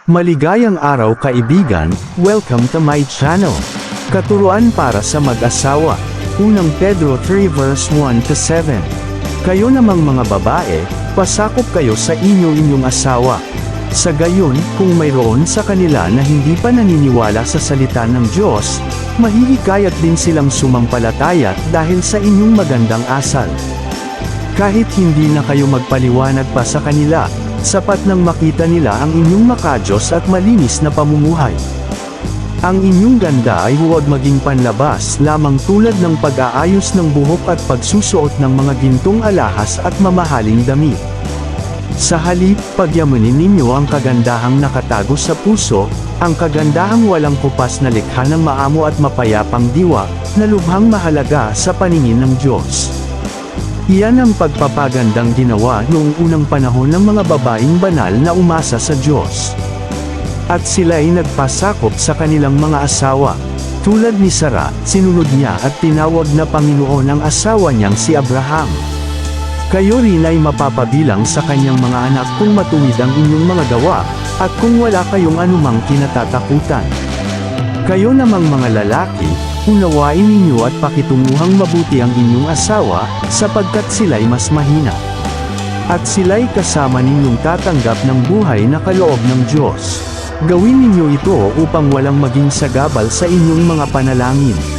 Maligayang araw kaibigan, welcome to my channel. Katuruan para sa mag-asawa. Unang Pedro 3 verse 1-7. Kayo namang mga babae, pasakop kayo sa inyong asawa. Sa gayon, kung mayroon sa kanila na hindi pa naniniwala sa salita ng Diyos, mahihikayat din silang sumampalataya dahil sa inyong magandang asal. Kahit hindi na kayo magpaliwanag pa sa kanila, sapat nang makita nila ang inyong makadiyos at malinis na pamumuhay. Ang inyong ganda ay huwag maging panlabas lamang tulad ng pag-aayos ng buhok at pagsusuot ng mga gintong alahas at mamahaling damit. Sa halip, pagyamanin ninyo ang kagandahang nakatago sa puso, ang kagandahang walang kupas na likha ng maamo at mapayapang diwa, na lubhang mahalaga sa paningin ng Diyos. Iyan ang pagpapagandang ginawa noong unang panahon ng mga babaeng banal na umasa sa Diyos. At sila'y nagpasakop sa kanilang mga asawa. Tulad ni Sara, sinunod niya at tinawag na Panginoon ang asawa niyang si Abraham. Kayo rin ay mapapabilang sa kanyang mga anak kung matuwid ang inyong mga gawa, at kung wala kayong anumang kinatatakutan. Kayo namang mga lalaki, unawain ninyo at pakitunguhang mabuti ang inyong asawa, sapagkat sila'y mas mahina. At sila'y kasama ninyong tatanggap ng buhay na kaloob ng Diyos. Gawin ninyo ito upang walang maging sagabal sa inyong mga panalangin.